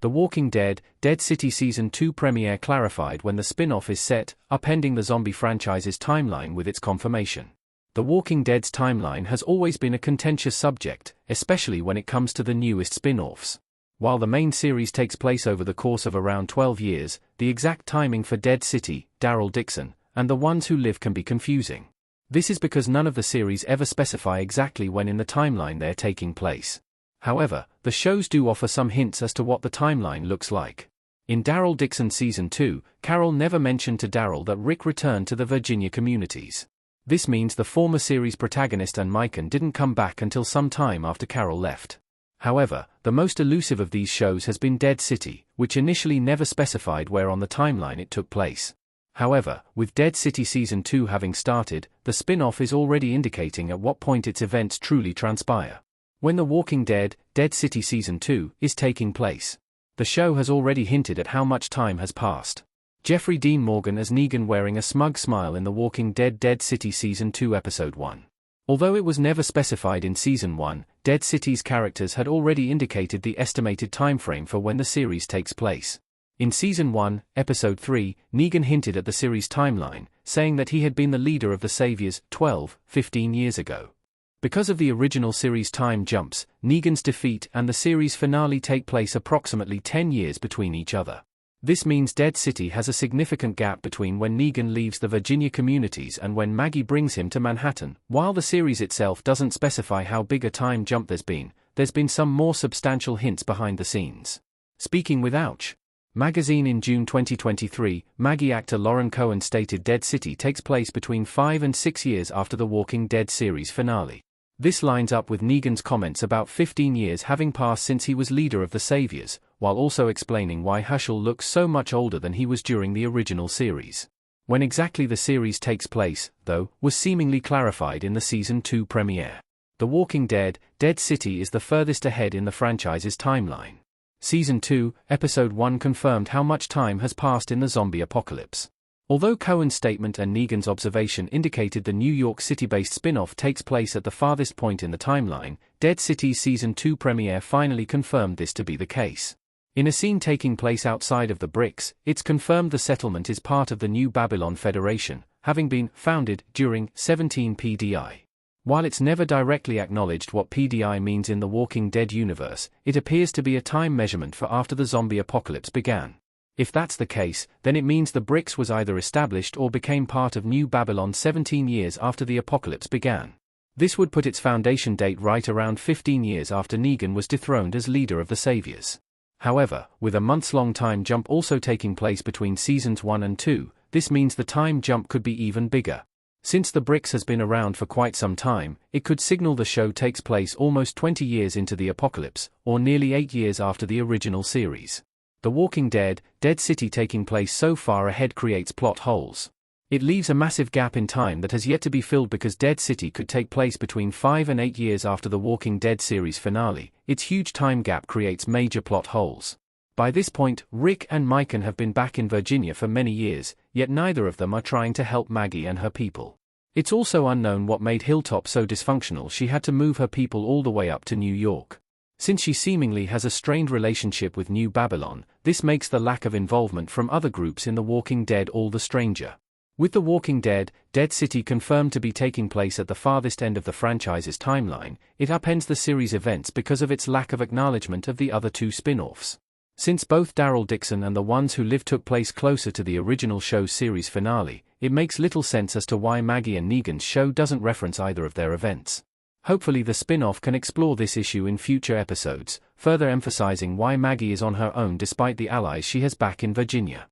The Walking Dead, Dead City Season 2 premiere clarified when the spin-off is set, upending the zombie franchise's timeline with its confirmation. The Walking Dead's timeline has always been a contentious subject, especially when it comes to the newest spin-offs. While the main series takes place over the course of around 12 years, the exact timing for Dead City, Daryl Dixon, and The Ones Who Live can be confusing. This is because none of the series ever specify exactly when in the timeline they're taking place. However, the shows do offer some hints as to what the timeline looks like. In Daryl Dixon Season 2, Carol never mentioned to Daryl that Rick returned to the Virginia communities. This means the former series protagonist and Mikan didn't come back until some time after Carol left. However, the most elusive of these shows has been Dead City, which initially never specified where on the timeline it took place. However, with Dead City Season 2 having started, the spin-off is already indicating at what point its events truly transpire. When The Walking Dead, Dead City Season 2 is taking place, the show has already hinted at how much time has passed. Jeffrey Dean Morgan as Negan wearing a smug smile in The Walking Dead Dead City Season 2 Episode 1. Although it was never specified in Season 1, Dead City's characters had already indicated the estimated timeframe for when the series takes place. In Season 1, Episode 3, Negan hinted at the series timeline, saying that he had been the leader of the Saviors 15 years ago. Because of the original series time jumps, Negan's defeat and the series finale take place approximately 10 years between each other. This means Dead City has a significant gap between when Negan leaves the Virginia communities and when Maggie brings him to Manhattan. While the series itself doesn't specify how big a time jump there's been some more substantial hints behind the scenes. Speaking with Ouch! Magazine in June 2023, Maggie actor Lauren Cohen stated Dead City takes place between 5 and 6 years after the Walking Dead series finale. This lines up with Negan's comments about 15 years having passed since he was leader of the Saviors, while also explaining why Herschel looks so much older than he was during the original series. When exactly the series takes place, though, was seemingly clarified in the Season 2 premiere. The Walking Dead, Dead City is the furthest ahead in the franchise's timeline. Season 2, Episode 1 confirmed how much time has passed in the zombie apocalypse. Although Cohen's statement and Negan's observation indicated the New York City-based spin-off takes place at the farthest point in the timeline, Dead City's Season 2 premiere finally confirmed this to be the case. In a scene taking place outside of the bricks, it's confirmed the settlement is part of the New Babylon Federation, having been founded during 17 PDI. While it's never directly acknowledged what PDI means in the Walking Dead universe, it appears to be a time measurement for after the zombie apocalypse began. If that's the case, then it means the bricks was either established or became part of New Babylon 17 years after the apocalypse began. This would put its foundation date right around 15 years after Negan was dethroned as leader of the Saviors. However, with a months-long time jump also taking place between Seasons 1 and 2, this means the time jump could be even bigger. Since the bricks has been around for quite some time, it could signal the show takes place almost 20 years into the apocalypse, or nearly 8 years after the original series. The Walking Dead, Dead City taking place so far ahead creates plot holes. It leaves a massive gap in time that has yet to be filled because Dead City could take place between 5 and 8 years after the Walking Dead series finale. Its huge time gap creates major plot holes. By this point, Rick and Mikan have been back in Virginia for many years, yet neither of them are trying to help Maggie and her people. It's also unknown what made Hilltop so dysfunctional she had to move her people all the way up to New York. Since she seemingly has a strained relationship with New Babylon, this makes the lack of involvement from other groups in The Walking Dead all the stranger. With The Walking Dead, Dead City confirmed to be taking place at the farthest end of the franchise's timeline, it upends the series' events because of its lack of acknowledgement of the other two spin-offs. Since both Daryl Dixon and The Ones Who Live took place closer to the original show's series finale, it makes little sense as to why Maggie and Negan's show doesn't reference either of their events. Hopefully the spin-off can explore this issue in future episodes, further emphasizing why Maggie is on her own despite the allies she has back in Virginia.